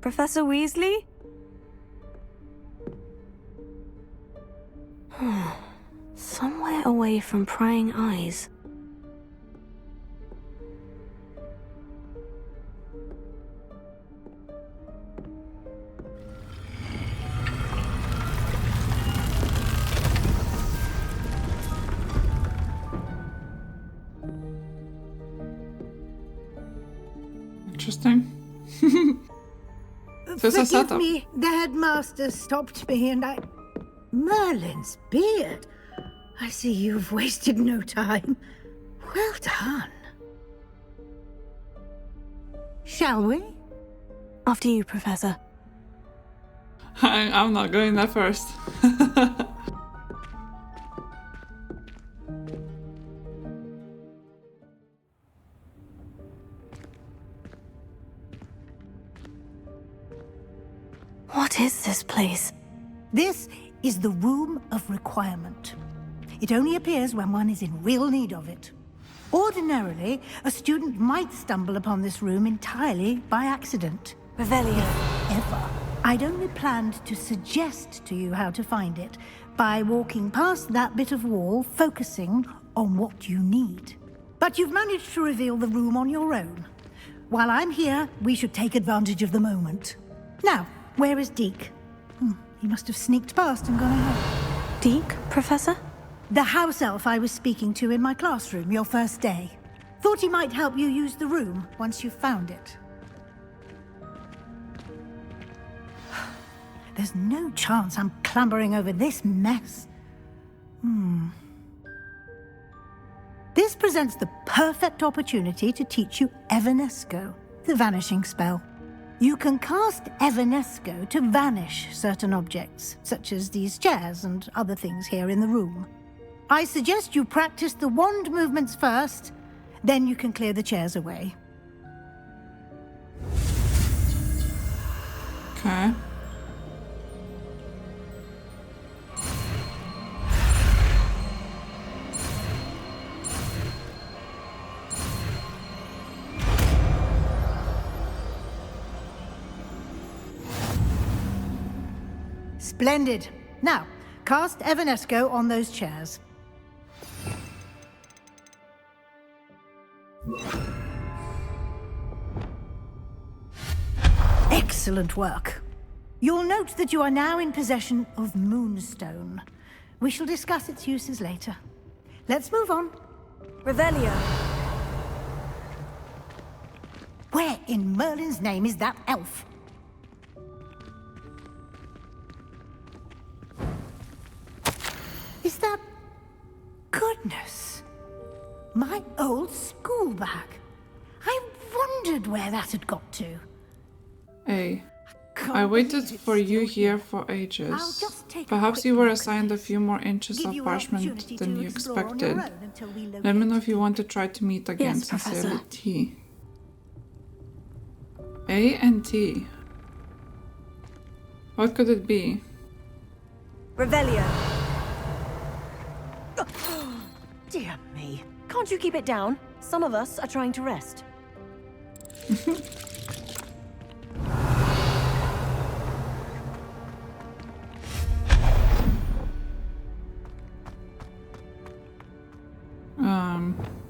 Professor Weasley? Somewhere away from prying eyes. Interesting. So it's a Forgive setup. me, the headmaster stopped me and I... Merlin's beard. I see you've wasted no time. Well done. Shall we? After you, Professor. I'm not going there first. What is this place? This is the Room of Requirement. It only appears when one is in real need of it. Ordinarily, a student might stumble upon this room entirely by accident. Revelio. Ever. I'd only planned to suggest to you how to find it by walking past that bit of wall, focusing on what you need. But you've managed to reveal the room on your own. While I'm here, we should take advantage of the moment. Now, where is Deke? He must have sneaked past and gone ahead. Deke, Professor? The house elf I was speaking to in my classroom your first day. Thought he might help you use the room once you found it. There's no chance I'm clambering over this mess. This presents the perfect opportunity to teach you Evanesco, the vanishing spell. You can cast Evanesco to vanish certain objects, such as these chairs and other things here in the room. I suggest you practice the wand movements first, then you can clear the chairs away. Okay. Splendid. Now, cast Evanesco on those chairs. Excellent work. You'll note that you are now in possession of Moonstone. We shall discuss its uses later. Let's move on. Revelio. Where in Merlin's name is that elf? Is that... Goodness. My old school bag. I wondered where that had got to. Hey, Can't I waited believe it's for you still here for I'll ages. just take a Perhaps quick you were look at assigned a this. few more inches Give of you an parchment opportunity than to you explore on expected. your own until we Let me know locate if you want to try to meet again. Yes, Sincerely, Professor. T. A and T. What could it be? Revelio. Dear me. Can't you keep it down? Some of us are trying to rest.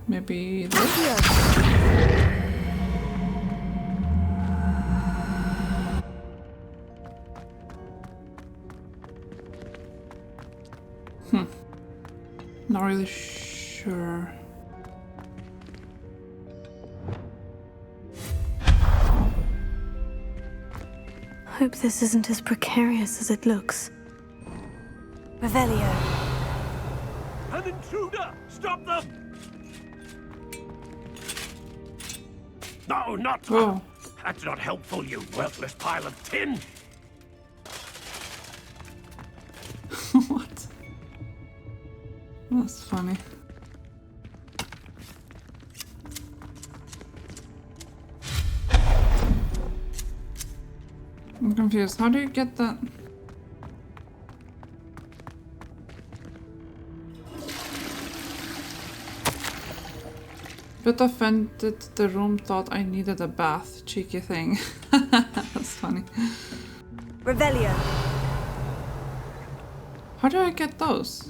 Maybe this? Not really sure. Hope this isn't as precarious as it looks. Revelio. An intruder! Stop them! No, not that! Whoa. That's not helpful, you worthless pile of tin! What? That's funny. I'm confused. How do you get that? Bit offended the room thought I needed a bath. Cheeky thing. That's funny. Revelio. How do I get those?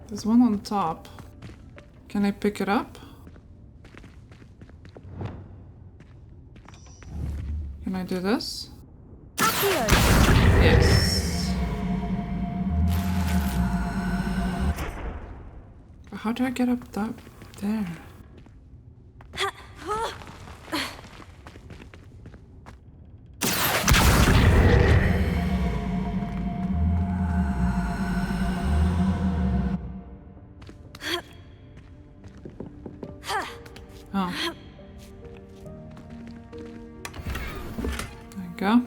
There's one on top. Can I pick it up? Can I do this? Accio. Yes. How do I get up that there? Oh. There you go.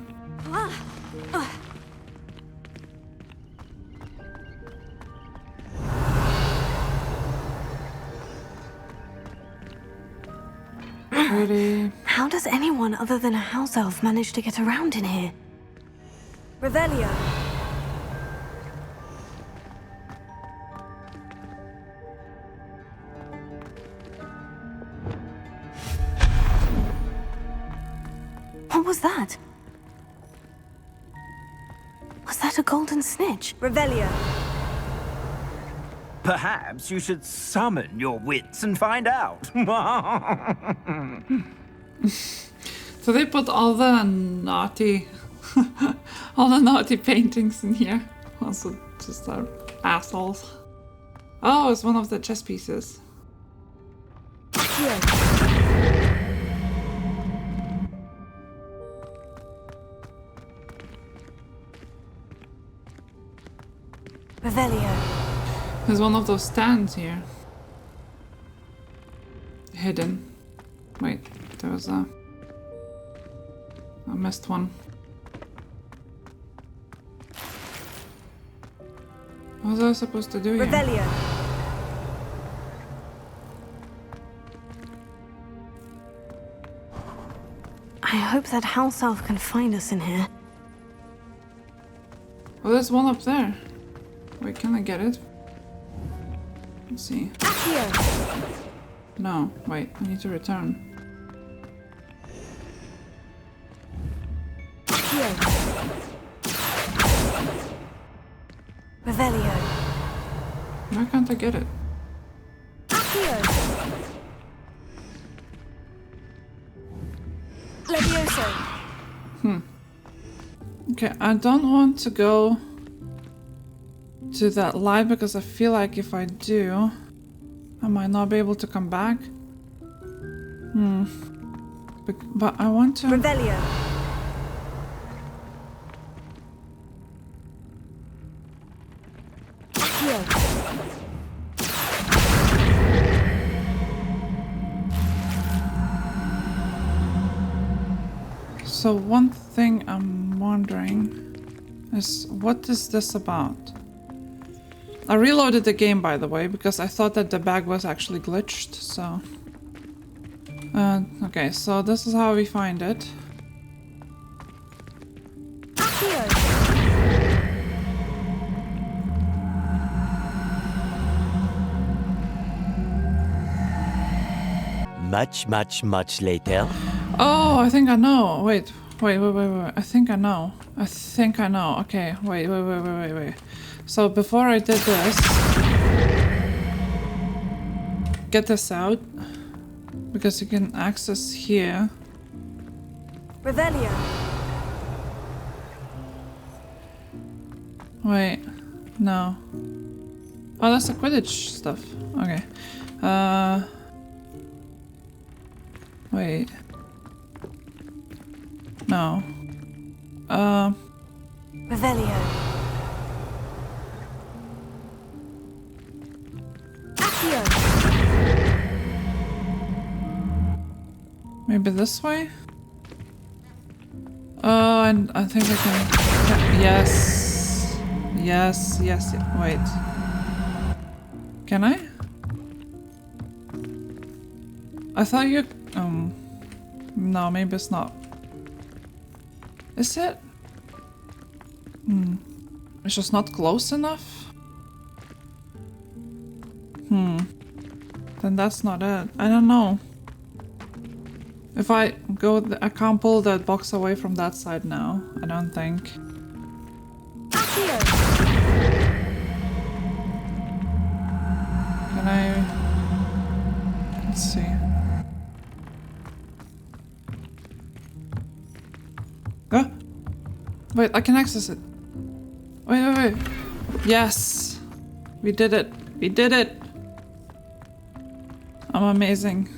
Pretty. How does anyone other than a house elf manage to get around in here? Revelio. What was that? Was that a golden snitch? Revelio. Perhaps you should summon your wits and find out. So they put all the naughty, all the naughty paintings in here. Also, just assholes. Oh, it's one of the chess pieces. Revelio. There's one of those stands here. Hidden. Wait, there was a... I missed one. What was I supposed to do here? Revelio. I hope that house elf can find us in here. Oh, there's one up there. Wait, can I get it? Let's see. Accio. No, wait, I need to return. Revelio. Why can't I get it? Accio. Levioso. Okay, I don't want to go to that light because I feel like if I do, I might not be able to come back. But I want to... Revelio. So one thing I'm wondering is, what is this about? I reloaded the game, by the way, because I thought that the bag was actually glitched, so... okay, so this is how we find it. Much later. Oh, I think I know. Wait. I think I know. Okay, wait. So before I did this, get this out, because you can access here. Revelio. Wait, no. Oh, that's the Quidditch stuff. Okay. Wait. No. Revelio. Accio. Maybe this way? Oh, and I think I can... Yes. Wait. Can I? I thought you... No, maybe it's not. Is it? It's just not close enough? Then that's not it. I don't know. If I go, I can't pull that box away from that side now. I don't think. Accio. Can I? Let's see. Oh! Wait, I can access it. Wait. Yes! We did it. We did it! I'm amazing.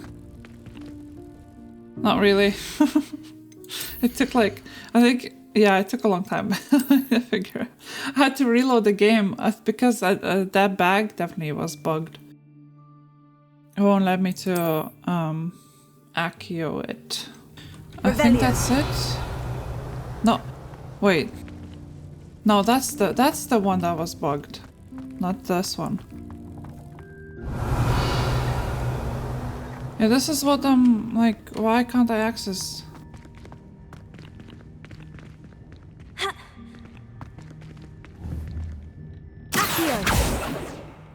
Not really. It took like, I think, yeah, it took a long time to figure out. I had to reload the game because that bag definitely was bugged. It won't let me to accio it. I think that's it. No, wait. No, that's the one that was bugged, not this one. Yeah, this is what I'm like. Why can't I access?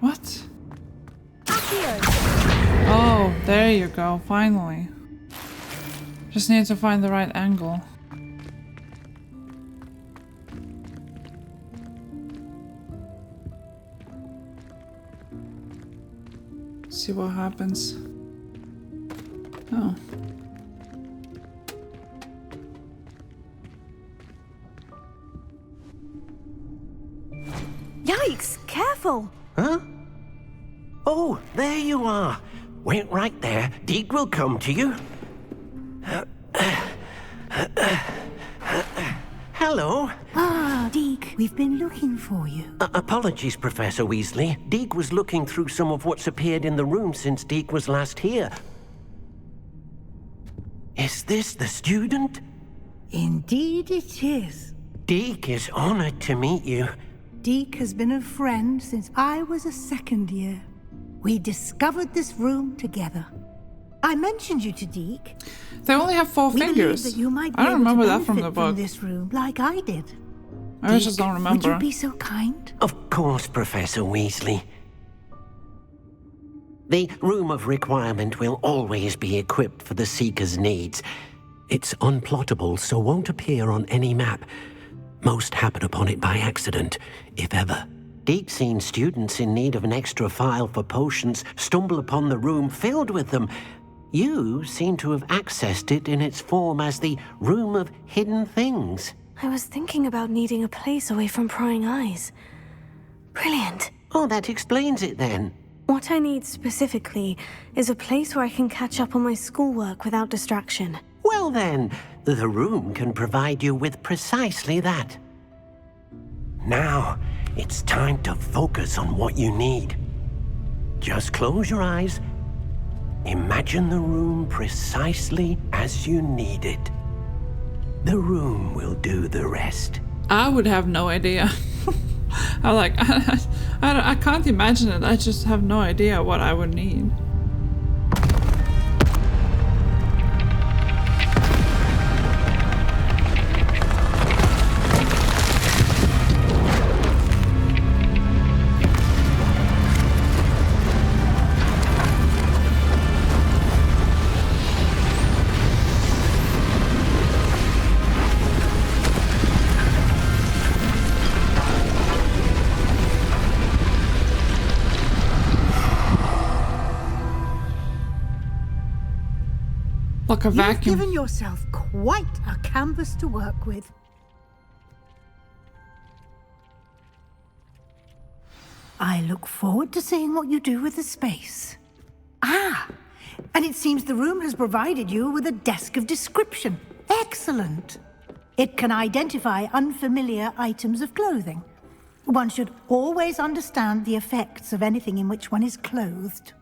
What? Oh, there you go. Finally. Just need to find the right angle. See what happens. Oh. Yikes! Careful! Huh? Oh, there you are. Wait right there. Deke will come to you. Hello. Ah, Deke, we've been looking for you. Apologies, Professor Weasley. Deke was looking through some of what's appeared in the room since Deke was last here. Is this the student? Indeed it is. Deke is honored to meet you. Deke has been a friend since I was a second year. We discovered this room together. I mentioned you to Deke. They only have 4 We believe fingers. that you might be I don't able to remember that from benefit the book. this room, like I did. I just don't Would remember. you be so kind? Of course, Professor Weasley. The Room of Requirement will always be equipped for the Seeker's needs. It's unplottable, so won't appear on any map. Most happen upon it by accident, if ever. Deke's seen students in need of an extra file for potions stumble upon the room filled with them. You seem to have accessed it in its form as the Room of Hidden Things. I was thinking about needing a place away from prying eyes. Brilliant. Oh, that explains it then. What I need specifically is a place where I can catch up on my schoolwork without distraction. Well then, the room can provide you with precisely that. Now, it's time to focus on what you need. Just close your eyes. Imagine the room precisely as you need it. The room will do the rest. I would have no idea. I can't imagine it. I just have no idea what I would need. Like a You've vacuum. given yourself quite a canvas to work with. I look forward to seeing what you do with the space. Ah, and it seems the room has provided you with a desk of description. Excellent. It can identify unfamiliar items of clothing. One should always understand the effects of anything in which one is clothed.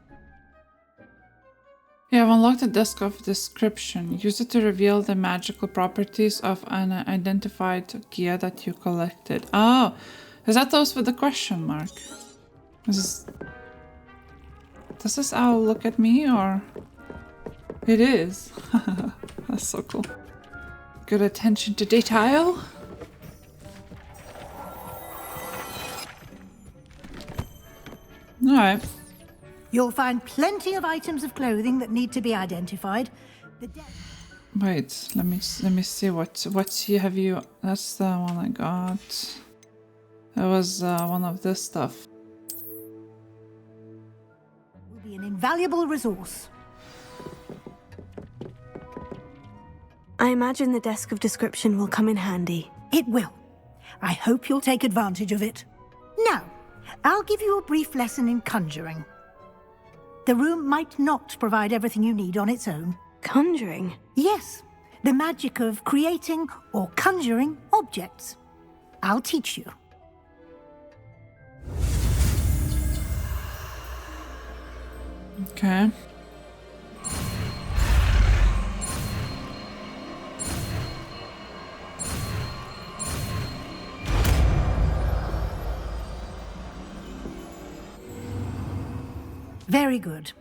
You have unlocked a desk of description. Use it to reveal the magical properties of an identified gear that you collected. Oh, is that those with the question mark? Does this owl look at me or? It is. That's so cool. Good attention to detail. Alright. You'll find plenty of items of clothing that need to be identified. The Wait, let me see what you have you. That's the one I got. That was one of this stuff. Will be an invaluable resource. I imagine the desk of description will come in handy. It will. I hope you'll take advantage of it. Now, I'll give you a brief lesson in conjuring. The room might not provide everything you need on its own. Conjuring? Yes, the magic of creating or conjuring objects. I'll teach you. Okay. Very good.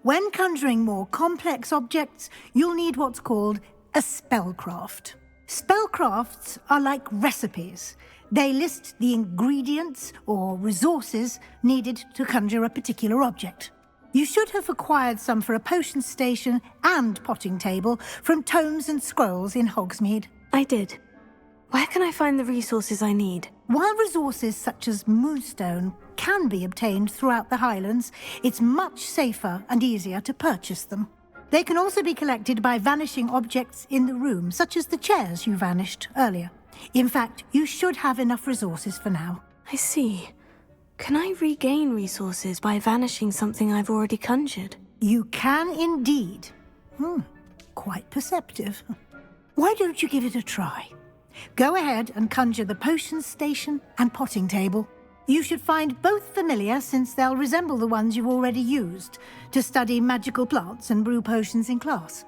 When conjuring more complex objects, you'll need what's called a spellcraft. Spellcrafts are like recipes. They list the ingredients or resources needed to conjure a particular object. You should have acquired some for a potion station and potting table from tomes and scrolls in Hogsmeade. I did. Where can I find the resources I need? While resources such as moonstone can be obtained throughout the Highlands, it's much safer and easier to purchase them. They can also be collected by vanishing objects in the room, such as the chairs you vanished earlier. In fact, you should have enough resources for now. I see. Can I regain resources by vanishing something I've already conjured? You can indeed. Quite perceptive. Why don't you give it a try? Go ahead and conjure the potion station and potting table. You should find both familiar, since they'll resemble the ones you've already used to study magical plants and brew potions in class.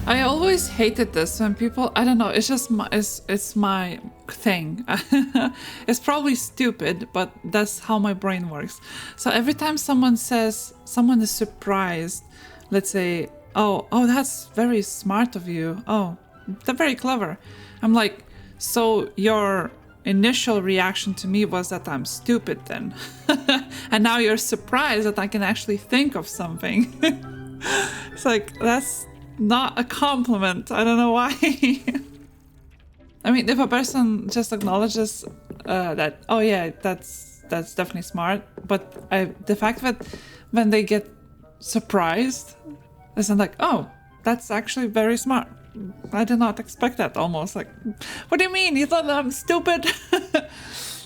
I always hated this when people, I don't know, it's just it's my thing. It's probably stupid, but that's how my brain works. So every time someone says, someone is surprised, let's say, oh, that's very smart of you. Oh, they're very clever. I'm like, so your initial reaction to me was that I'm stupid then. And now you're surprised that I can actually think of something. It's like, that's not a compliment. I don't know why. I mean, if a person just acknowledges that, oh yeah, that's definitely smart, but the fact that when they get surprised, it's like, oh, that's actually very smart. I did not expect that. Almost like, what do you mean? You thought that I'm stupid?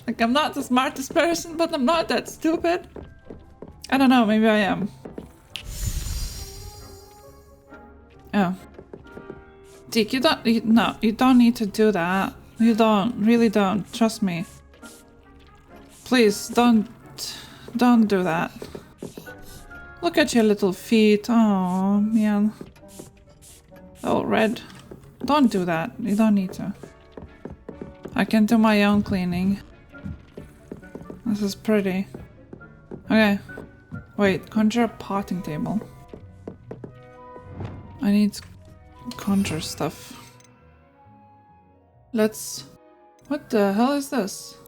Like, I'm not the smartest person, but I'm not that stupid. I don't know, maybe I am. Oh. Deke, you don't need to do that. You really don't. Trust me. Please, don't do that. Look at your little feet. Oh, man. All red. Don't do that. You don't need to. I can do my own cleaning. This is pretty. Okay. Wait, conjure a potting table. I need to conjure stuff. Let's... What the hell is this?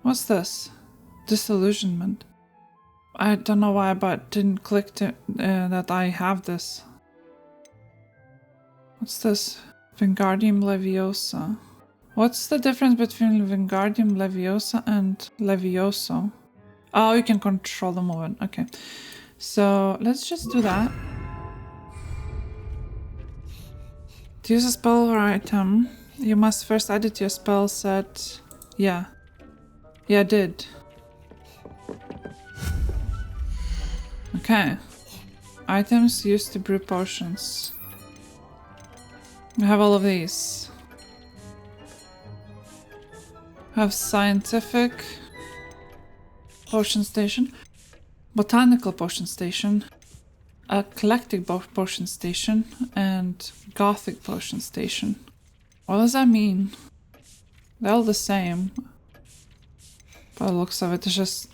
What's this? Disillusionment. I don't know why, but didn't click to that I have this. What's this? Wingardium Leviosa. What's the difference between Wingardium Leviosa and Levioso? Oh, you can control the movement. Okay. So let's just do that. To use a spell or item, you must first add it to your spell set. Yeah. Yeah, I did. Okay. Items used to brew potions. I have all of these. I have scientific potion station, botanical potion station, eclectic potion station, and gothic potion station. What does that mean? They're all the same. By the looks of it, it's just...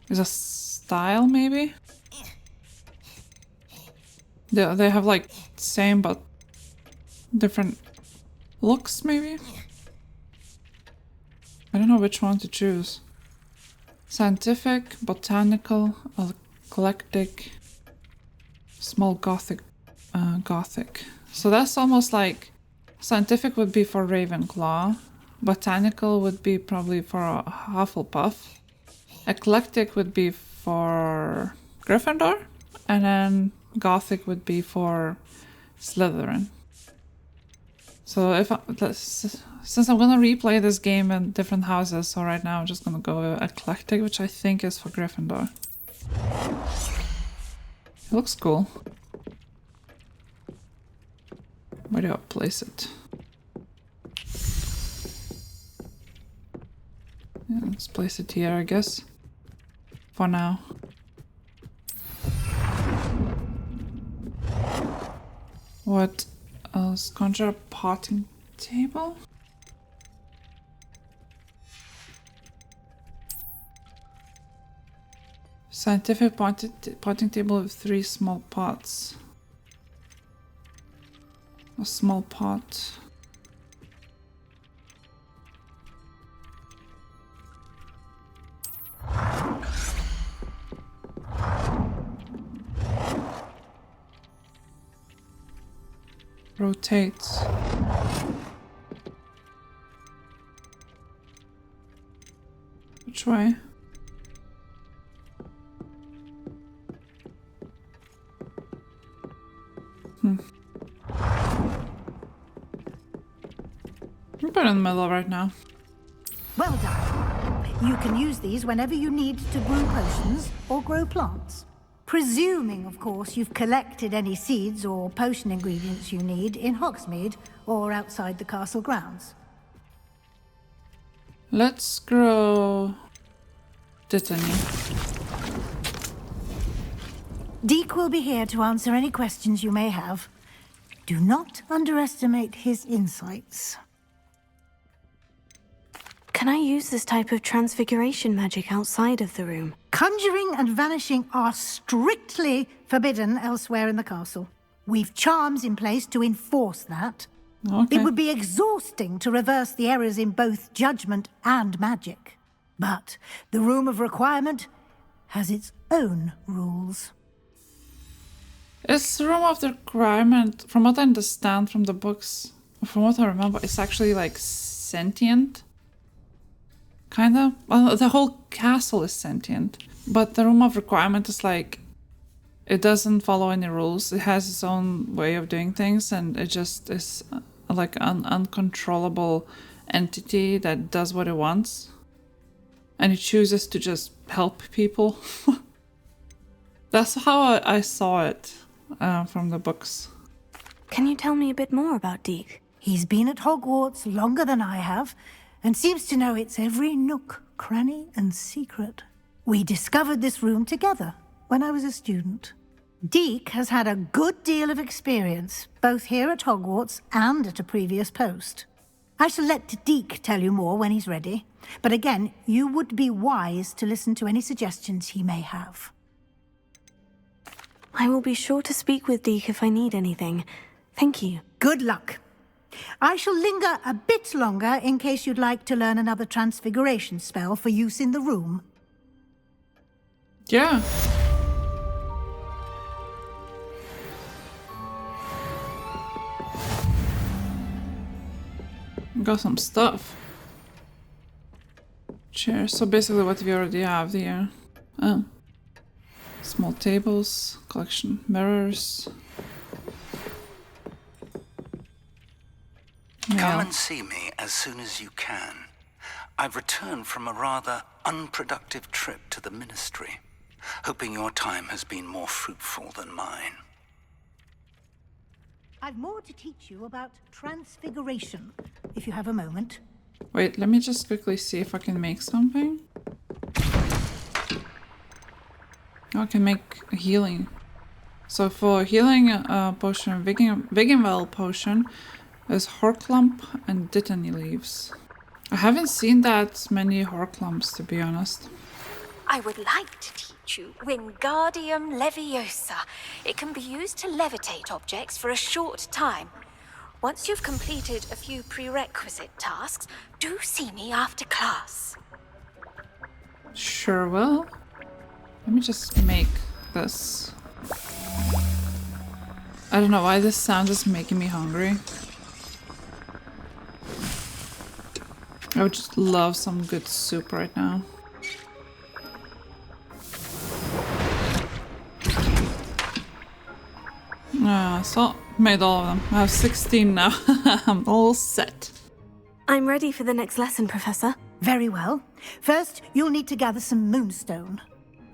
Is a style, maybe? They have like same but different looks, maybe? I don't know which one to choose. Scientific, botanical, eclectic, small gothic, gothic. So that's almost like scientific would be for Ravenclaw, botanical would be probably for Hufflepuff, eclectic would be for Gryffindor, and then gothic would be for Slytherin. So since I'm gonna replay this game in different houses, so right now I'm just gonna go with eclectic, which I think is for Gryffindor. It looks cool. Where do I place it? Yeah, let's place it here, I guess. For now. What else? Conjure a potting table? Scientific potting table with 3 small pots. A small pot. Rotate. Which way? We'll put it in the middle right now. Well done. You can use these whenever you need to brew potions or grow plants. Presuming, of course, you've collected any seeds or potion ingredients you need in Hogsmeade or outside the castle grounds. Let's grow Dittany. Deek will be here to answer any questions you may have. Do not underestimate his insights. Can I use this type of transfiguration magic outside of the room? Conjuring and vanishing are strictly forbidden elsewhere in the castle. We've charms in place to enforce that. Okay. It would be exhausting to reverse the errors in both judgment and magic. But the Room of Requirement has its own rules. Is Room of the Requirement, from what I understand from the books, from what I remember, it's actually like sentient? Kinda? Well, the whole castle is sentient. But the Room of Requirement is like, it doesn't follow any rules. It has its own way of doing things, and it just is like an uncontrollable entity that does what it wants. And it chooses to just help people. That's how I saw it from the books. Can you tell me a bit more about Deek? He's been at Hogwarts longer than I have, and seems to know its every nook, cranny, and secret. We discovered this room together when I was a student. Deek has had a good deal of experience, both here at Hogwarts and at a previous post. I shall let Deek tell you more when he's ready, but again, you would be wise to listen to any suggestions he may have. I will be sure to speak with Deek if I need anything. Thank you. Good luck. I shall linger a bit longer in case you'd like to learn another transfiguration spell for use in the room. Yeah. Got some stuff. Chairs. So basically what we already have here. Oh. Small tables, collection mirrors. Come Yeah. and see me as soon as you can. I've returned from a rather unproductive trip to the Ministry, hoping your time has been more fruitful than mine. I've more to teach you about transfiguration, if you have a moment. Wait, let me just quickly see if I can make something. Oh, I can make a healing. So for healing potion, Wiggenwell potion, is Horklump and Dittany leaves. I haven't seen that many Horklumps, to be honest. I would like to teach you Wingardium Leviosa. It can be used to levitate objects for a short time. Once you've completed a few prerequisite tasks, do see me after class. Sure will. Let me just make this. I don't know why this sound is making me hungry. I would just love some good soup right now. So made all of them. I have 16 now. I'm all set. I'm ready for the next lesson, Professor. Very well. First, you'll need to gather some moonstone.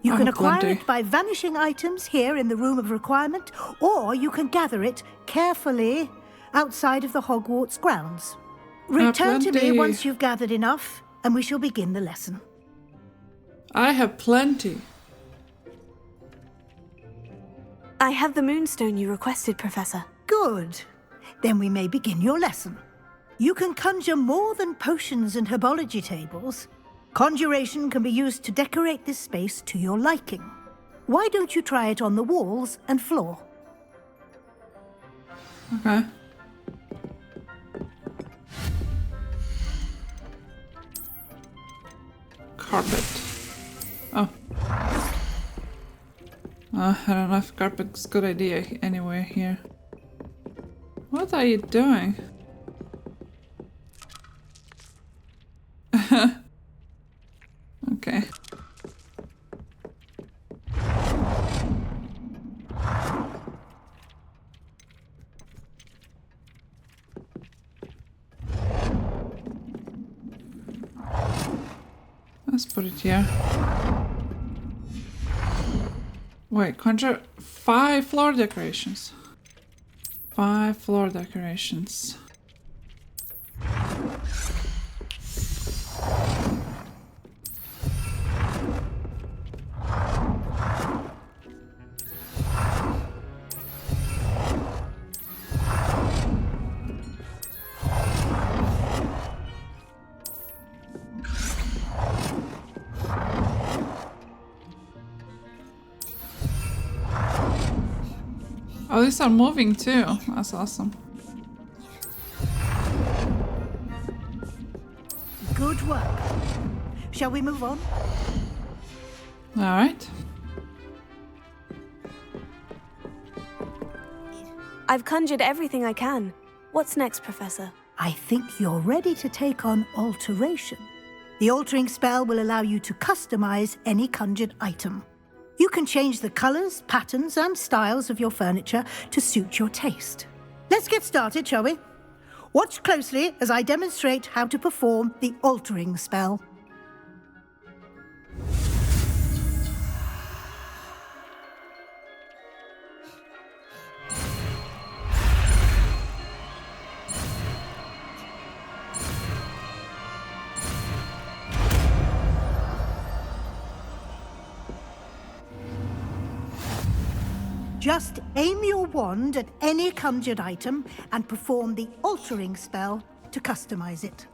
You can acquire it by vanishing items here in the Room of Requirement, or you can gather it carefully outside of the Hogwarts grounds. Return to me once you've gathered enough, and we shall begin the lesson. I have plenty. I have the moonstone you requested, Professor. Good. Then we may begin your lesson. You can conjure more than potions and herbology tables. Conjuration can be used to decorate this space to your liking. Why don't you try it on the walls and floor? Okay. Carpet. Oh. I don't know if carpet's a good idea anyway here. What are you doing? Okay. Let's put it here. Wait, conjure 5 floor decorations. 5 floor decorations. Oh, these are moving too. That's awesome. Good work. Shall we move on? All right. I've conjured everything I can. What's next, Professor? I think you're ready to take on alteration. The altering spell will allow you to customize any conjured item. You can change the colors, patterns, and styles of your furniture to suit your taste. Let's get started, shall we? Watch closely as I demonstrate how to perform the altering spell. Just aim your wand at any conjured item and perform the altering spell to customize it.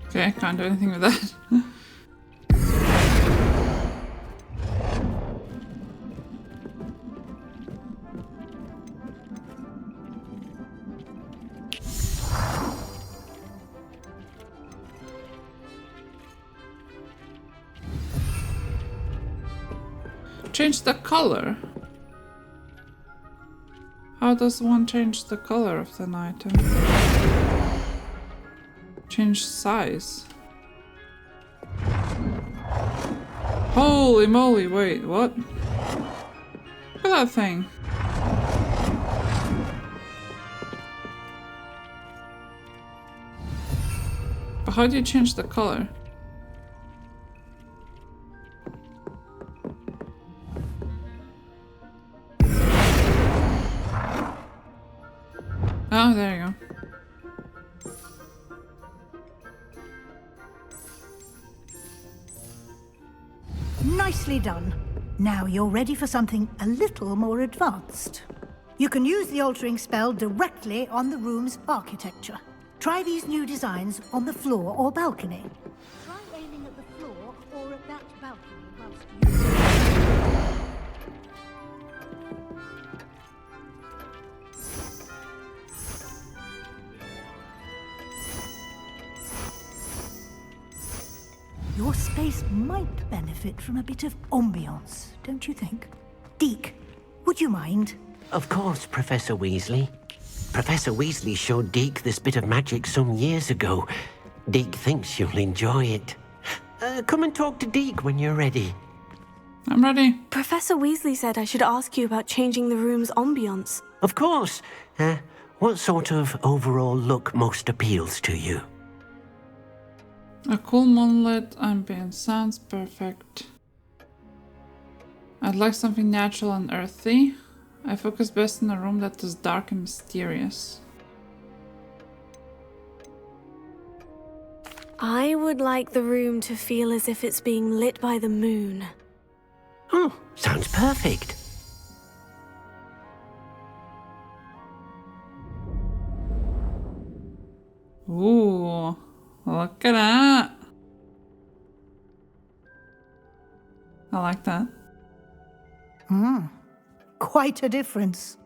Okay, can't do anything with that. Change the color. How does one change the color of an item? Change size. Holy moly, wait, what? Look at that thing. But how do you change the color? Oh, there you go. Nicely done. Now you're ready for something a little more advanced. You can use the altering spell directly on the room's architecture. Try these new designs on the floor or balcony. Try aiming at the floor or at that balcony whilst you... Your space might benefit from a bit of ambiance, don't you think? Deke, would you mind? Of course, Professor Weasley. Professor Weasley showed Deke this bit of magic some years ago. Deke thinks you'll enjoy it. Come and talk to Deke when you're ready. I'm ready. Professor Weasley said I should ask you about changing the room's ambiance. Of course. What sort of overall look most appeals to you? A cool moonlit ambience sounds perfect. I'd like something natural and earthy. I focus best in a room that is dark and mysterious. I would like the room to feel as if it's being lit by the moon. Oh, sounds perfect. Ooh, look at that. I like that. Quite a difference.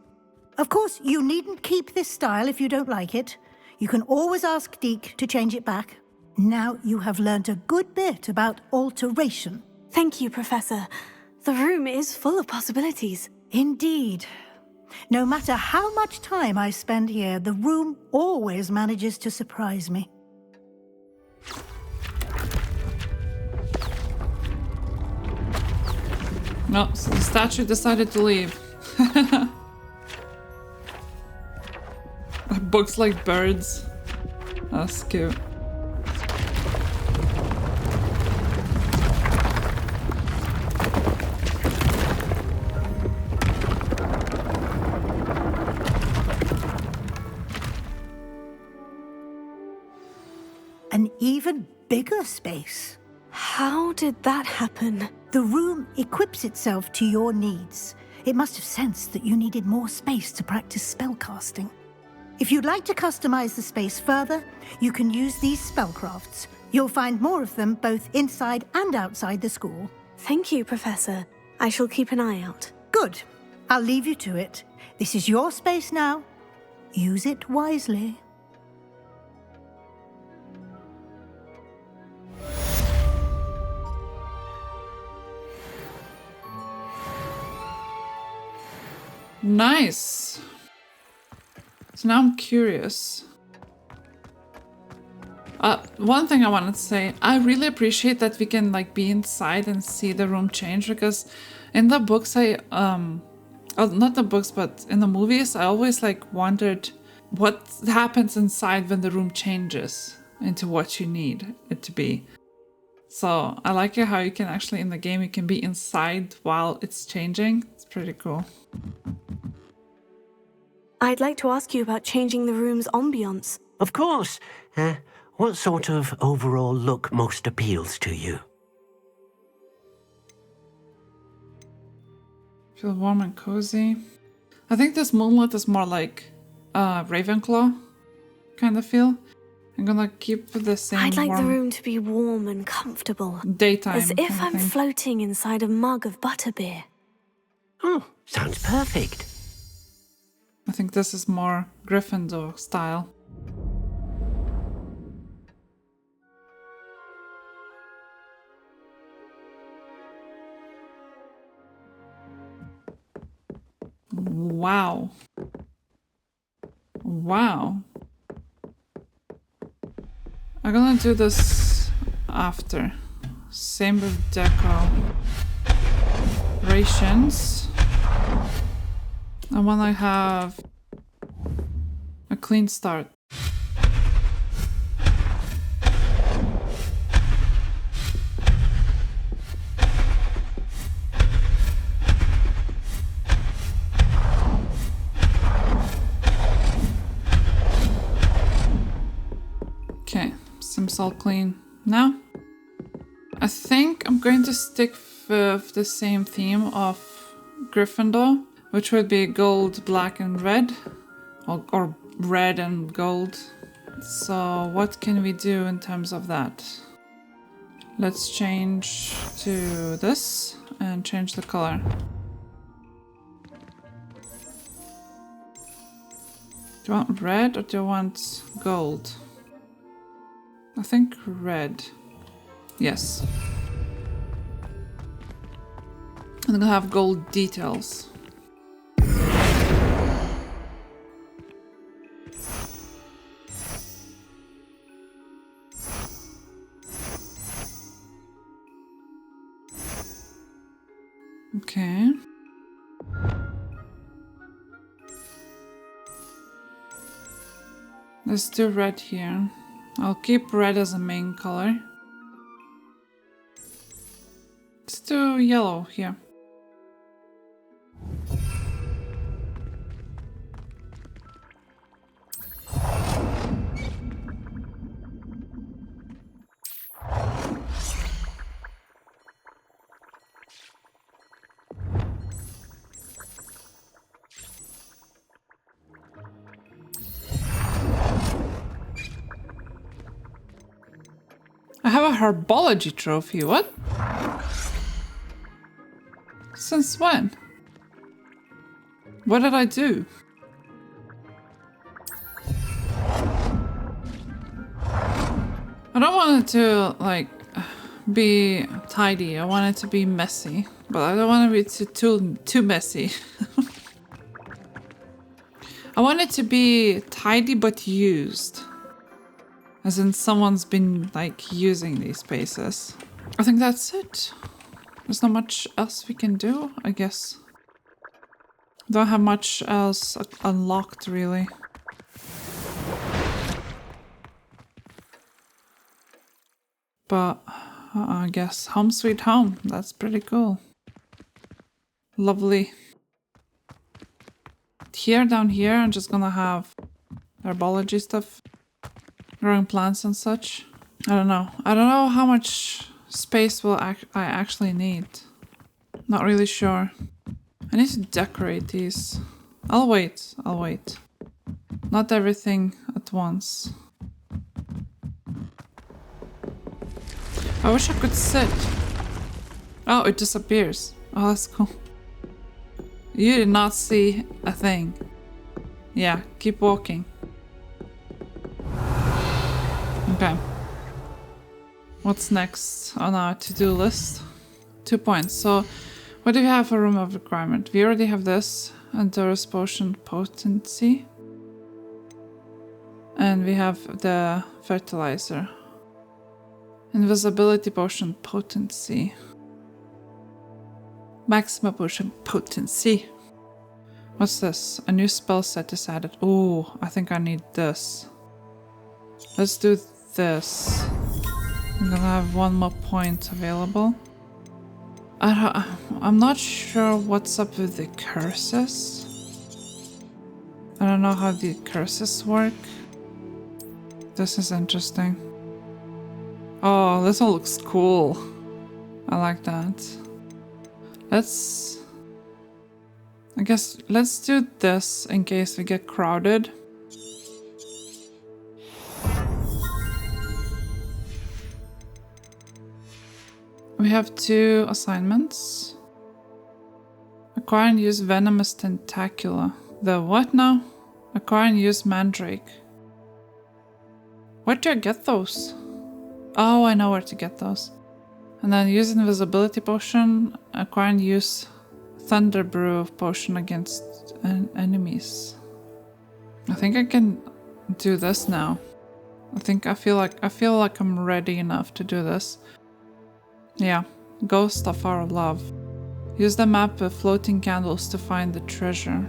Of course, you needn't keep this style if you don't like it. You can always ask Deke to change it back. Now you have learned a good bit about alteration. Thank you, Professor. The room is full of possibilities. Indeed. No matter how much time I spend here, the room always manages to surprise me. No, so the statue decided to leave. Books like birds. That's cute. An even bigger space. How did that happen? The room equips itself to your needs. It must have sensed that you needed more space to practice spellcasting. If you'd like to customize the space further, you can use these spellcrafts. You'll find more of them both inside and outside the school. Thank you, Professor. I shall keep an eye out. Good. I'll leave you to it. This is your space now. Use it wisely. Nice. So now I'm curious. One thing I wanted to say, I really appreciate that we can like be inside and see the room change, because in the books not the books, but in the movies, I always like wondered what happens inside when the room changes into what you need it to be. So I like it how you can actually in the game you can be inside while it's changing. It's pretty cool. I'd like to ask you about changing the room's ambiance. Of course. What sort of overall look most appeals to you? Feel warm and cozy. I think this moonlit is more like Ravenclaw kind of feel. I'm gonna keep the same. I'd like the room to be warm and comfortable. Daytime. As if I'm floating inside a mug of butterbeer. Oh, sounds perfect. I think this is more Gryffindor style. Wow. Wow. I'm gonna do this after. Same with decorations. And when I have a clean start. Okay, seems all clean now. I think I'm going to stick with the same theme of Gryffindor, which would be gold, black and red, or red and gold. So what can we do in terms of that? Let's change to this and change the color. Do you want red or do you want gold? I think red. Yes. And gonna have gold details. Okay. Let's do red here. I'll keep red as a main color. Let's do yellow here. I have a herbology trophy, what? Since when? What did I do? I don't want it to, like, be tidy. I want it to be messy. But I don't want it to be too messy. I want it to be tidy but used. As in someone's been, like, using these spaces. I think that's it. There's not much else we can do, I guess. Don't have much else unlocked, really. But I guess home sweet home. That's pretty cool. Lovely. Here, down here, I'm just gonna have herbology stuff. Growing plants and such. I don't know. I don't know how much space will I actually need. Not really sure. I need to decorate these. I'll wait. I'll wait. Not everything at once. I wish I could sit. Oh, it disappears. Oh, that's cool. You did not see a thing. Yeah, keep walking. Okay. What's next on our to-do list? 2 points. So, what do we have for room of requirement? We already have this. Endurance potion potency. And we have the fertilizer. Invisibility potion potency. Maxima potion potency. What's this? A new spell set is added. Oh, I think I need this. Let's do this. I'm gonna have 1 more point available. I'm not sure what's up with the curses. I don't know how the curses work. This is interesting. Oh, this one looks cool. I like that. I guess let's do this in case we get crowded. We have 2 assignments. Acquire and use venomous tentacula. The what now? Acquire and use mandrake. Where do I get those? Oh, I know where to get those. And then use invisibility potion. Acquire and use thunder brew potion against enemies. I think I can do this now. I feel like I'm ready enough to do this. Yeah, Ghost of Our Love. Use the map with floating candles to find the treasure.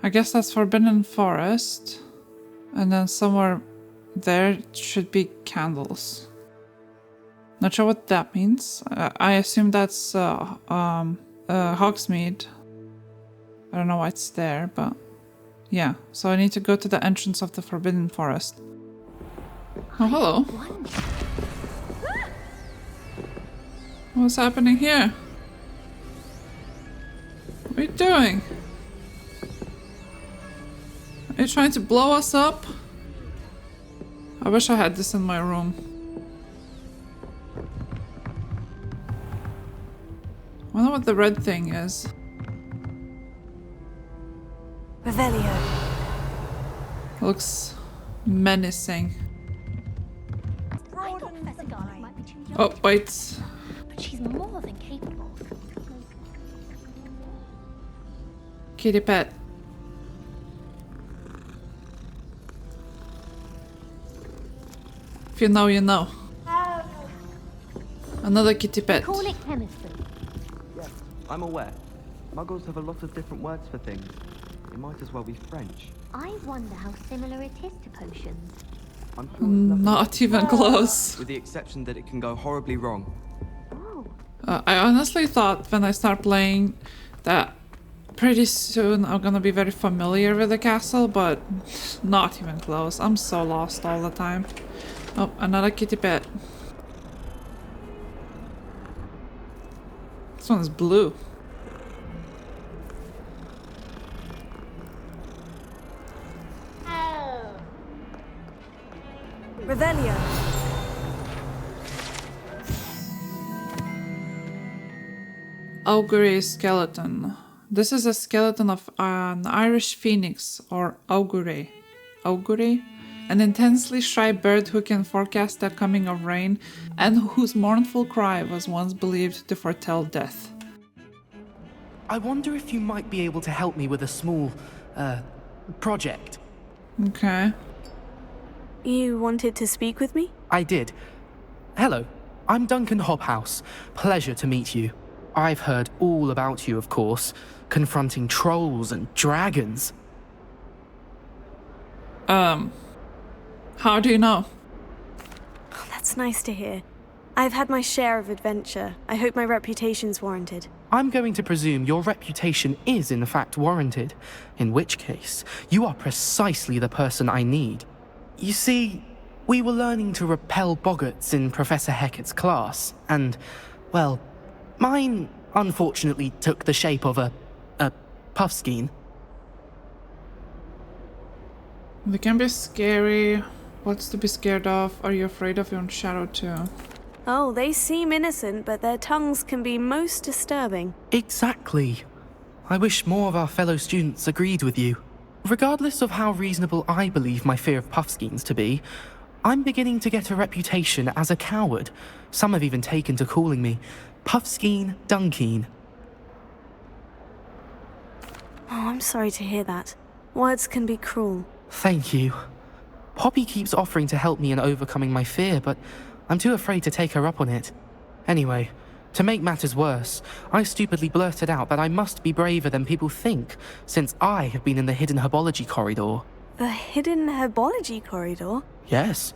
I guess that's Forbidden Forest. And then somewhere there should be candles. Not sure what that means. I assume that's Hogsmeade. I don't know why it's there, but yeah. So I need to go to the entrance of the Forbidden Forest. Oh, hello. What's happening here? What are you doing? Are you trying to blow us up? I wish I had this in my room. I wonder what the red thing is. Revelio. Looks menacing. I thought Professor Garlick might be teach you. Oh, wait. But she's more than capable. Kitty pet. If you know, you know. Another kitty pet. Call it chemistry. Yes, I'm aware. Muggles have a lot of different words for things. It might as well be French. I wonder how similar it is to potions. I'm sure it's nothing Not even close. with the exception that it can go horribly wrong. I honestly thought when I start playing that pretty soon I'm gonna be very familiar with the castle, but not even close. I'm so lost all the time. Oh, another kitty pet. This one is blue. Revelio. Augury skeleton. This is a skeleton of an Irish phoenix, or augury. Augury? An intensely shy bird who can forecast the coming of rain and whose mournful cry was once believed to foretell death. I wonder if you might be able to help me with a small, project. Okay. You wanted to speak with me? I did. Hello, I'm Duncan Hobhouse. Pleasure to meet you. I've heard all about you, of course, confronting trolls and dragons. How do you know? Oh, that's nice to hear. I've had my share of adventure. I hope my reputation's warranted. I'm going to presume your reputation is in fact warranted, in which case, you are precisely the person I need. You see, we were learning to repel boggarts in Professor Hecat's class, and, well, mine unfortunately took the shape of a puffskein. They can be scary. What's to be scared of? Are you afraid of your own shadow too? Oh, they seem innocent, but their tongues can be most disturbing. Exactly. I wish more of our fellow students agreed with you. Regardless of how reasonable I believe my fear of puffskeins to be, I'm beginning to get a reputation as a coward. Some have even taken to calling me Puffskeen Dunkeen. Oh, I'm sorry to hear that. Words can be cruel. Thank you. Poppy keeps offering to help me in overcoming my fear, but I'm too afraid to take her up on it. Anyway, to make matters worse, I stupidly blurted out that I must be braver than people think, since I have been in the hidden herbology corridor. The hidden herbology corridor? Yes.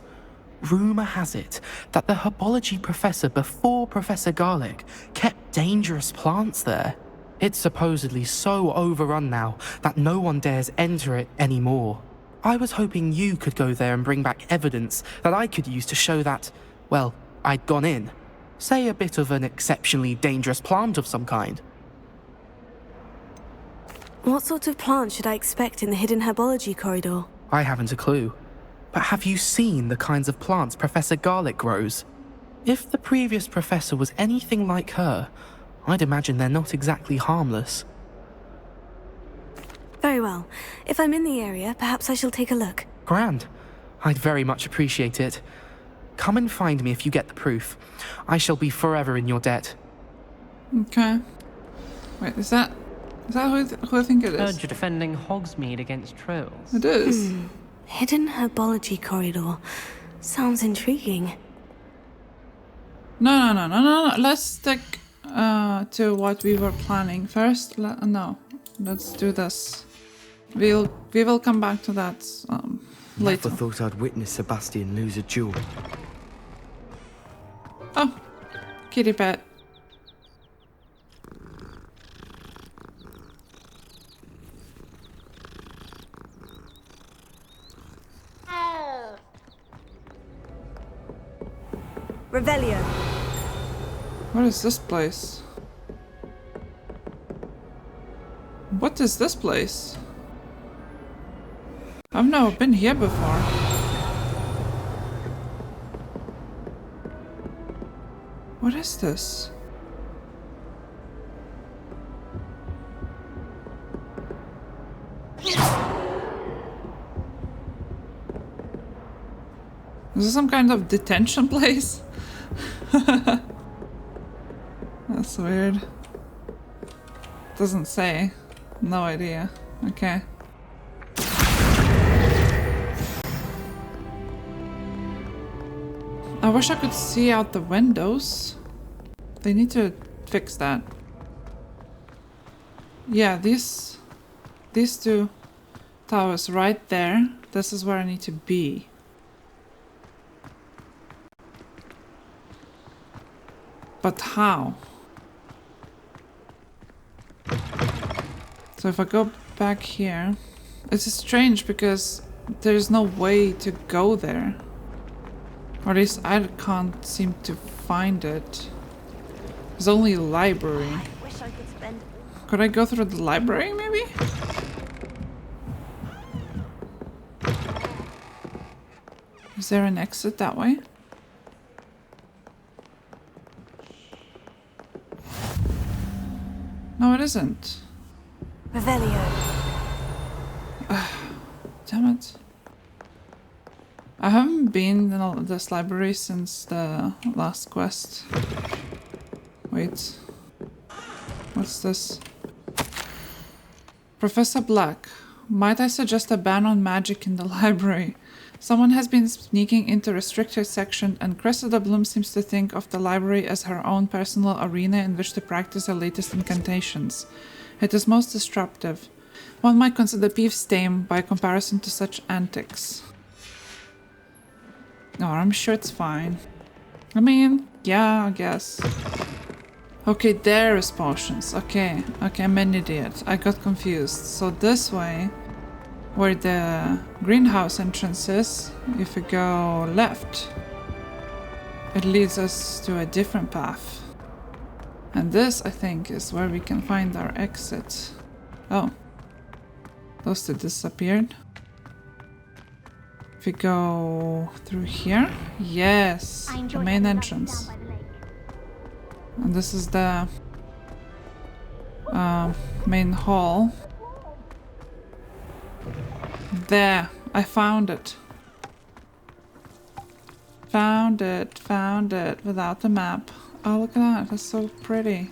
Rumour has it that the herbology professor before Professor Garlic kept dangerous plants there. It's supposedly so overrun now that no one dares enter it anymore. I was hoping you could go there and bring back evidence that I could use to show that, well, I'd gone in. Say a bit of an exceptionally dangerous plant of some kind. What sort of plant should I expect in the hidden herbology corridor? I haven't a clue. But have you seen the kinds of plants Professor Garlic grows? If the previous professor was anything like her, I'd imagine they're not exactly harmless. Very well. If I'm in the area, perhaps I shall take a look. Grand. I'd very much appreciate it. Come and find me if you get the proof. I shall be forever in your debt. Okay. Wait, is that who I think it is? Heard you're defending Hogsmeade against trolls. It is. Hidden herbology corridor. Sounds intriguing. No. Let's stick to what we were planning first. No, let's do this. We will come back to that later. Never thought I'd witness Sebastian lose a duel. Oh, kitty pet. Revelio. What is this place? What is this place? I've never been here before. What is this? Is this some kind of detention place? That's weird. Doesn't say. No idea. Okay. I wish I could see out the windows. They need to fix that. Yeah, these two towers right there. This is where I need to be. But how? So if I go back here, it's strange because there's no way to go there. Or at least I can't seem to find it. There's only a library. Could I go through the library maybe? Is there an exit that way? No, it isn't. Revelio. Damn it. I haven't been in this library since the last quest. Wait. What's this? Professor Black, might I suggest a ban on magic in the library? Someone has been sneaking into restricted section and Cressida Bloom seems to think of the library as her own personal arena in which to practice her latest incantations. It is most disruptive. One might consider Peeves tame by comparison to such antics. Oh, I'm sure it's fine. I mean, yeah, I guess. Okay, there is potions. Okay, I'm an idiot. I got confused. So this way, where the greenhouse entrance is, if we go left, it leads us to a different path. And this, I think, is where we can find our exit. Oh. Those two disappeared. If we go through here? Yes, the main entrance. And this is the main hall. There, I found it. Found it without the map. Oh, look at that, that's so pretty.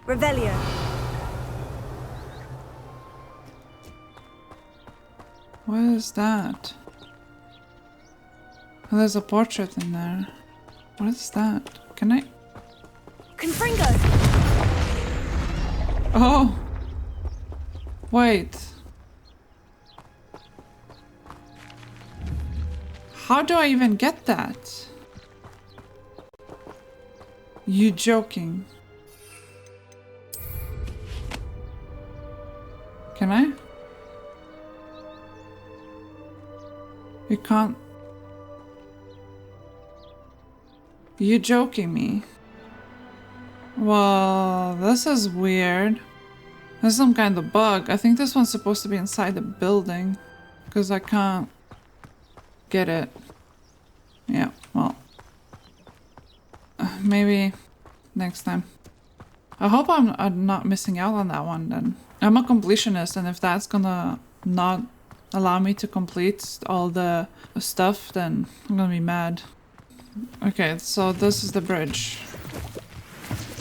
Revelio. What is that? Oh, there's a portrait in there. What is that? Can I? Confringo! Oh! Wait. How do I even get that? You joking? Can I? You can't. You joking me? Well, this is weird. There's some kind of bug. I think this one's supposed to be inside the building. Because I can't get it. Yeah, well. Maybe next time. I hope I'm not missing out on that one then. I'm a completionist and if that's gonna not allow me to complete all the stuff, then I'm gonna be mad. Okay, so this is the bridge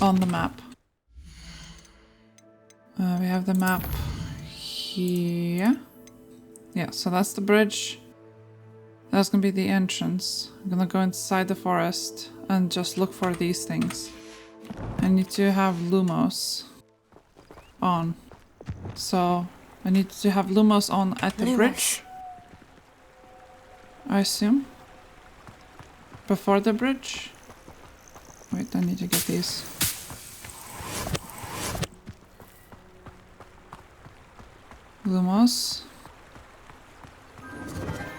on the map. We have the map here. Yeah, so that's the bridge. That's gonna be the entrance. I'm gonna go inside the forest and just look for these things. I need to have Lumos on. So I need to have Lumos on at the bridge. I assume. Before the bridge. Wait, I need to get these. Lumos.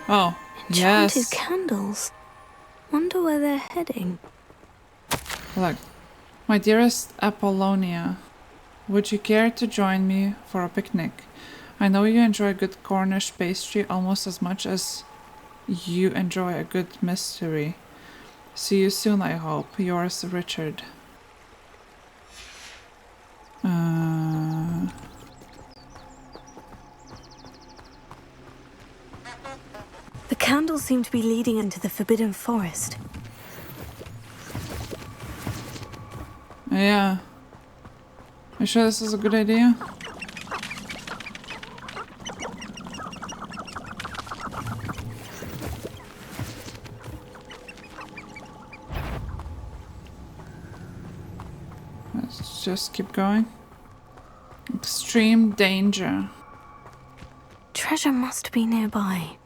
Oh, Enchanted yes. candles. Wonder where they're heading. Look. My dearest Apollonia, would you care to join me for a picnic? I know you enjoy good Cornish pastry almost as much as you enjoy a good mystery. See you soon, I hope. Yours, Richard. The candles seem to be leading into the Forbidden Forest. Yeah. You sure this is a good idea? Let's just keep going. Extreme danger. Treasure must be nearby.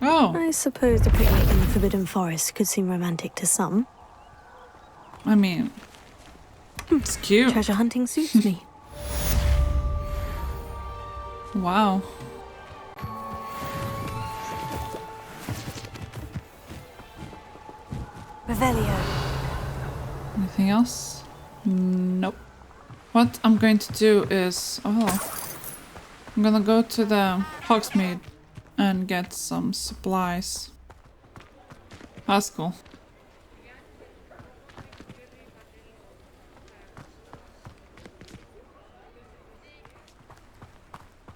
Oh. I suppose a picnic in the Forbidden Forest could seem romantic to some. I mean, it's cute. Treasure hunting suits me. Wow. Revelio. Anything else? Nope. What I'm going to do is... Oh. I'm gonna go to the Hogsmeade and get some supplies. That's cool.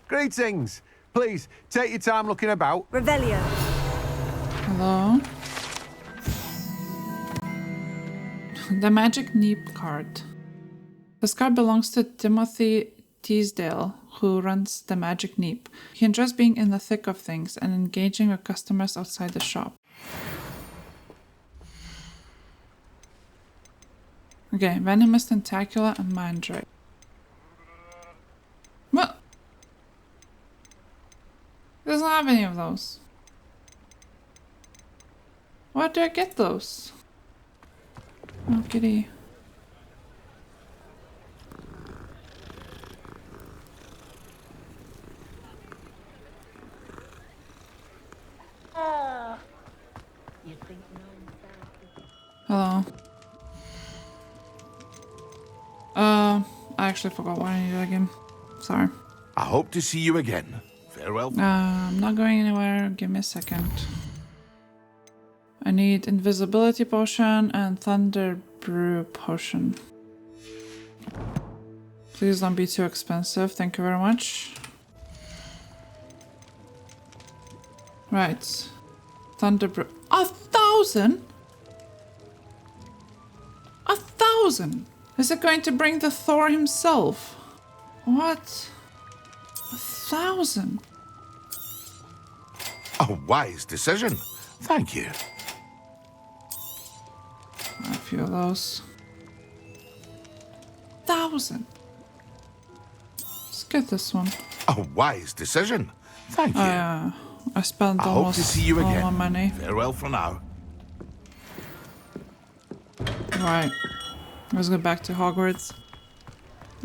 Greetings. Please, take your time looking about. Revelio. Hello. The Magic Neep card. This card belongs to Timothy Teasdale, who runs the Magic Neep. He enjoys being in the thick of things and engaging with customers outside the shop. Okay, Venomous Tentacula and Mandrake. What? It doesn't have any of those. Why do I get those? Oh, kitty. Hello. I actually forgot what I needed again. Sorry. I hope to see you again. Farewell. I'm not going anywhere. Give me a second. I need invisibility potion and thunder brew potion. Please don't be too expensive. Thank you very much. Right. Thunder brew. 1,000? 1,000? Is it going to bring the Thor himself? What? 1,000? A wise decision. Thank you. A few of those. 1,000. Let's get this one. A wise decision. Thank you. I spent I hope almost to see you all again. my money. Farewell for now. Right. Let's go back to Hogwarts.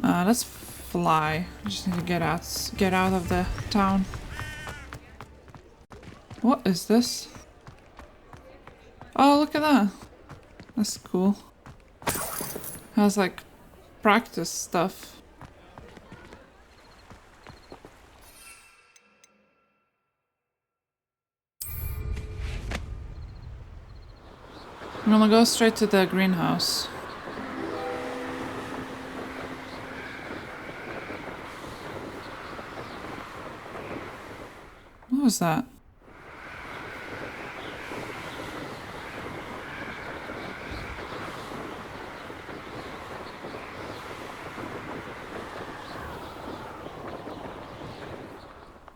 Let's fly. I just need to get out of the town. What is this? Oh, look at that. That's cool. Has like practice stuff. I'm gonna go straight to the greenhouse. What was that?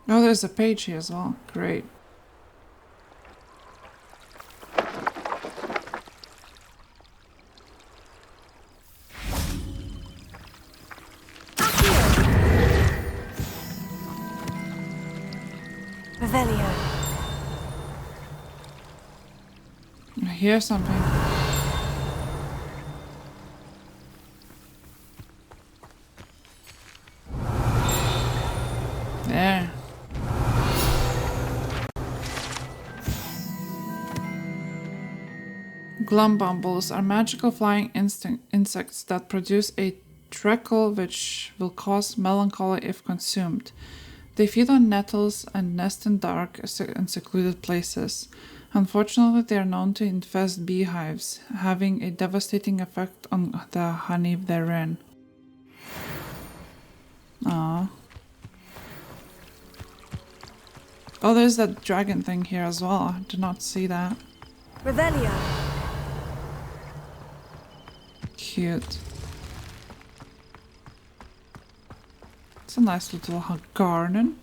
Oh, there's a page here as well. Great. Revelio. I hear something. There. Glumbumbles are magical flying insects that produce a treacle which will cause melancholy if consumed. They feed on nettles and nest in dark and secluded places. Unfortunately, they are known to infest beehives, having a devastating effect on the honey therein. Aww. Oh, there's that dragon thing here as well. I did not see that. Revelio. Cute. It's a nice little garden.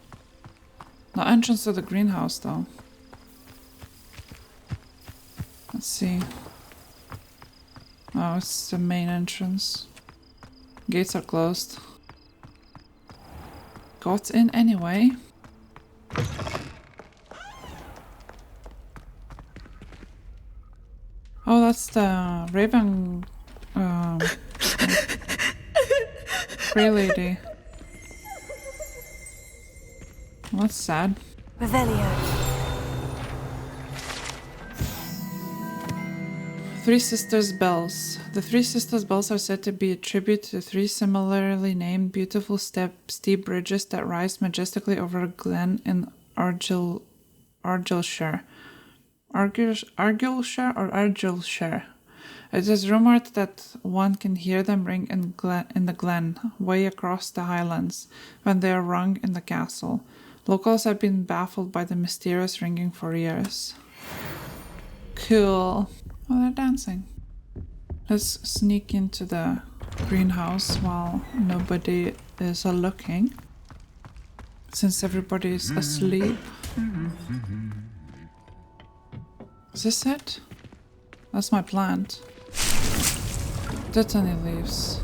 No entrance to the greenhouse though. Let's see. Oh, it's the main entrance. Gates are closed. Got in anyway. Oh, that's the Raven... Grey lady. Well, that's sad. Revelio. Three Sisters Bells. The Three Sisters Bells are said to be a tribute to three similarly named beautiful steep bridges that rise majestically over a glen in Argyllshire. Argyllshire or Argyllshire. It is rumored that one can hear them ring in the glen, way across the highlands, when they are rung in the castle. Locals have been baffled by the mysterious ringing for years. Cool. Oh, they're dancing. Let's sneak into the greenhouse while nobody is looking, since everybody is asleep. Is this it? That's my plant. Dittany leaves.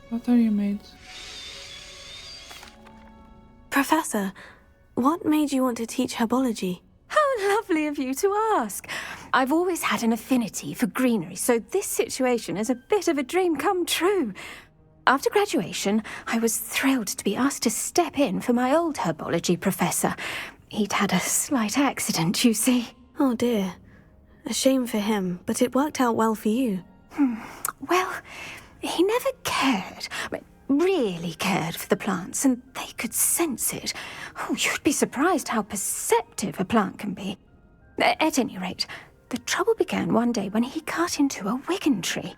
What are you made? Professor, what made you want to teach herbology? How lovely of you to ask. I've always had an affinity for greenery, so this situation is a bit of a dream come true. After graduation, I was thrilled to be asked to step in for my old herbology professor. He'd had a slight accident, you see. Oh dear. A shame for him, but it worked out well for you. Well, he never cared. Really cared for the plants, and they could sense it. Oh, you'd be surprised how perceptive a plant can be. At any rate, the trouble began one day when he cut into a wigan tree.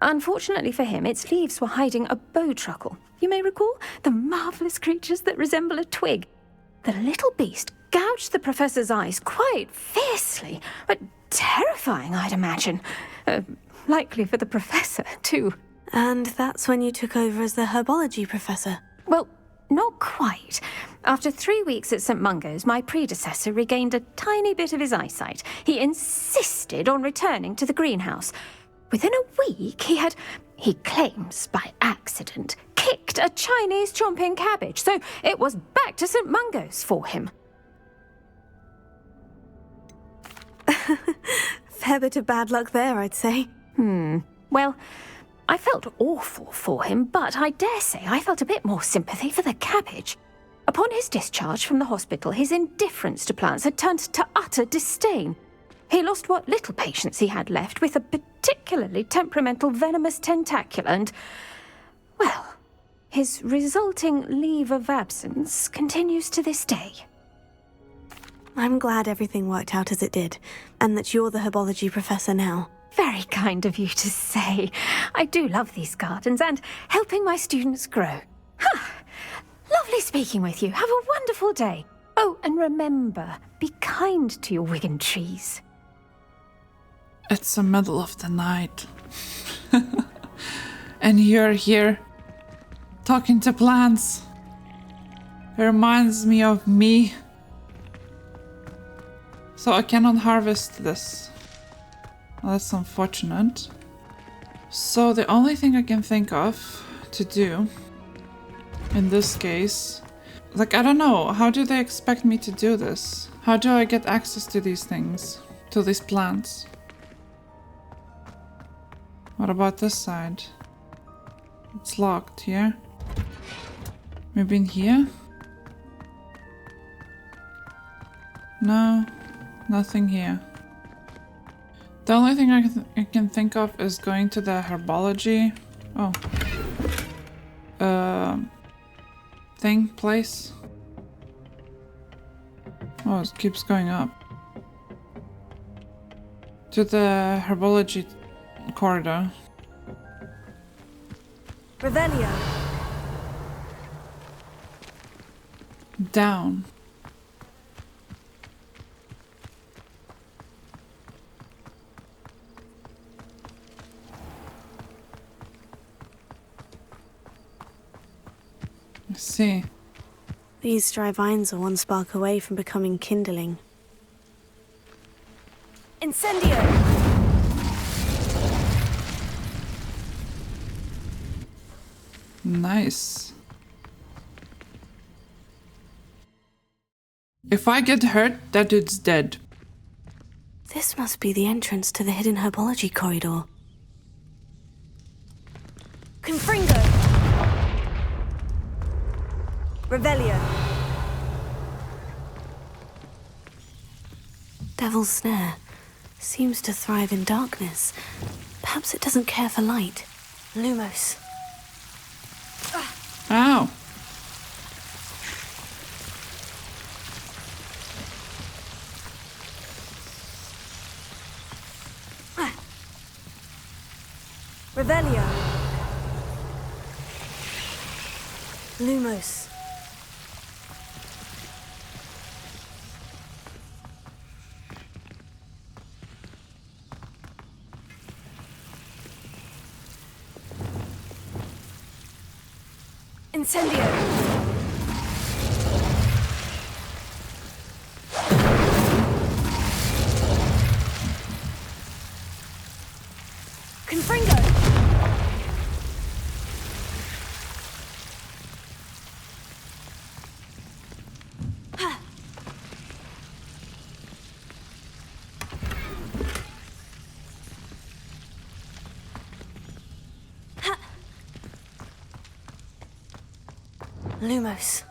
Unfortunately for him, its leaves were hiding a bowtruckle. You may recall the marvellous creatures that resemble a twig. The little beast gouged the professor's eyes quite fiercely, but terrifying, I'd imagine. Likely for the professor, too. And that's when you took over as the herbology professor? Well, not quite. After 3 weeks at St. Mungo's, my predecessor regained a tiny bit of his eyesight. He insisted on returning to the greenhouse. Within a week, he claims by accident, kicked a Chinese chomping cabbage, so it was back to St. Mungo's for him. Fair bit of bad luck there, I'd say. Well, I felt awful for him, but I dare say I felt a bit more sympathy for the cabbage. Upon his discharge from the hospital, his indifference to plants had turned to utter disdain. He lost what little patience he had left with a particularly temperamental venomous tentacula and, well, his resulting leave of absence continues to this day. I'm glad everything worked out as it did, and that you're the herbology professor now. Very kind of you to say. I do love these gardens and helping my students grow. Lovely speaking with you. Have a wonderful day. Oh, and remember, be kind to your wigan trees. It's the middle of the night. And you're here, talking to plants. It reminds me of me. So I cannot harvest this. Well, that's unfortunate. So the only thing I can think of to do in this case, like, I don't know, how do they expect me to do this? How do I get access to these things, to these plants? What about this side? It's locked here. Maybe in here? No, nothing here. The only thing I can think of is going to the herbology. Place. Oh, it keeps going up. To the herbology corridor. Revelio. Down. I see. These dry vines are one spark away from becoming kindling. Incendio! Nice. If I get hurt, that dude's dead. This must be the entrance to the hidden herbology corridor. Confringo! Revelio! Devil's Snare seems to thrive in darkness. Perhaps it doesn't care for light. Lumos. Ow. Revelio. Lumos. Incendio. Confringo. Lumos.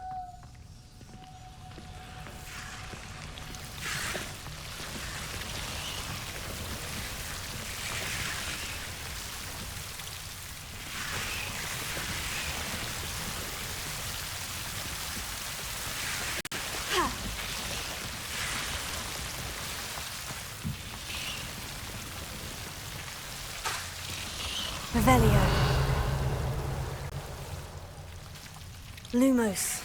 Revelio. Lumos.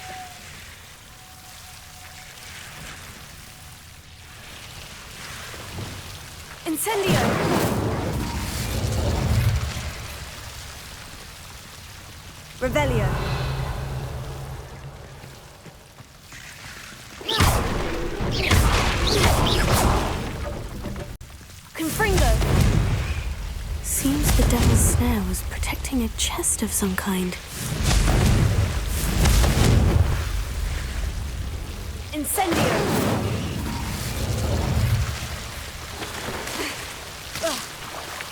Incendio. Revelio. Confringo. Seems the Devil's Snare was protecting a chest of some kind. Incendio!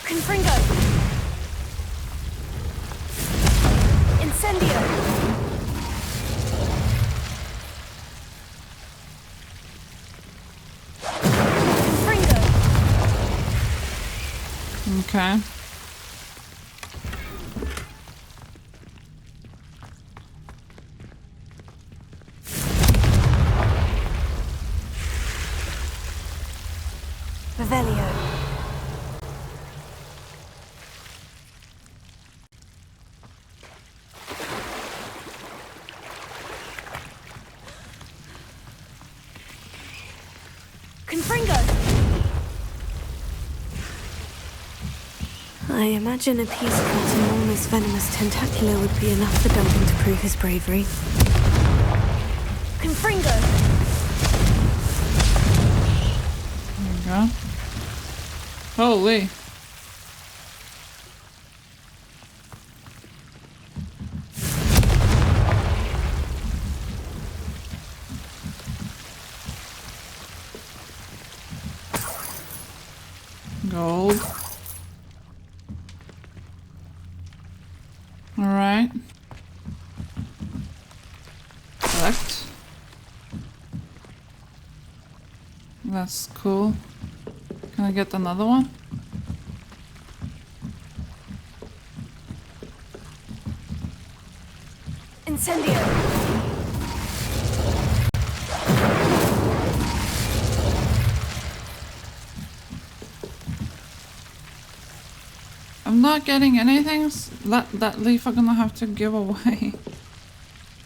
Confringo! Incendio! Confringo! Okay. Revelio. Confringo! I imagine a piece of that enormous venomous tentacular would be enough for Duncan to prove his bravery. Confringo! There we go. Holy. Gold. Alright. Select. That's cool. Can I get another one? Incendio! I'm not getting anything. That leaf I'm gonna have to give away.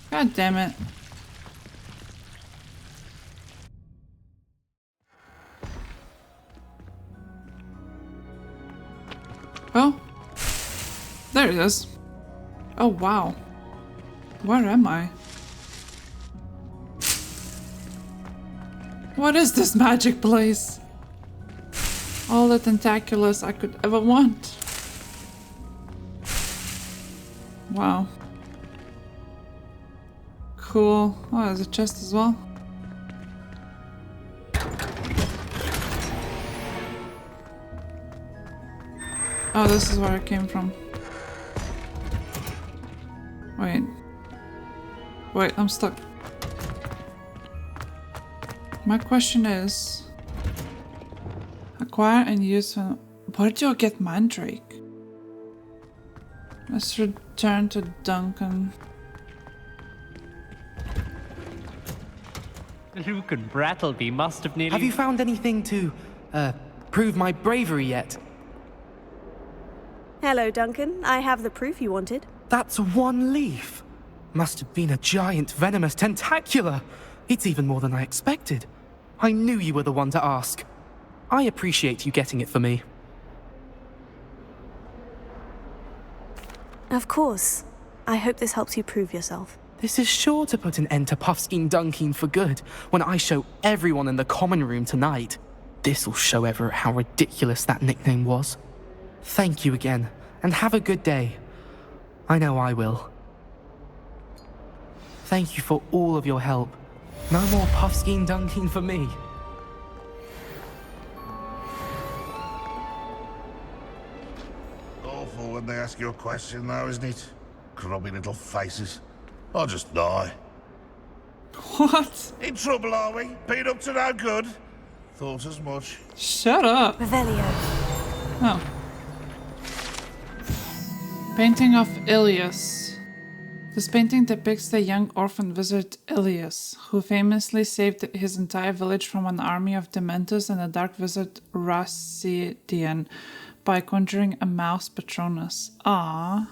God damn it. Oh. There it is. Oh wow. Where am I? What is this magic place? All the tentaculars I could ever want. Wow. Cool. Oh, there's a chest as well. Oh, this is where I came from. Wait. Wait, I'm stuck. My question is... Acquire and use... Where do you get Mandrake? Let's return to Duncan. Luke and Brattleby must have nearly... Have you found anything to, prove my bravery yet? Hello, Duncan. I have the proof you wanted. That's one leaf. Must have been a giant venomous tentacular. It's even more than I expected. I knew you were the one to ask. I appreciate you getting it for me. Of course. I hope this helps you prove yourself. This is sure to put an end to Puffskein Dunkeen for good when I show everyone in the common room tonight. This'll show Everett how ridiculous that nickname was. Thank you again, and have a good day. I know I will. Thank you for all of your help. No more Puffskein Dunkeen for me. Awful when they ask you a question, though, isn't it? Grubby little faces. I'll just die. What? In trouble, are we? Been up to no good? Thought as much. Shut up. Revelio. Oh. Painting of Ilias. This painting depicts the young orphan wizard Ilias, who famously saved his entire village from an army of Dementors and the dark wizard Rassidian by conjuring a mouse Patronus. Ah.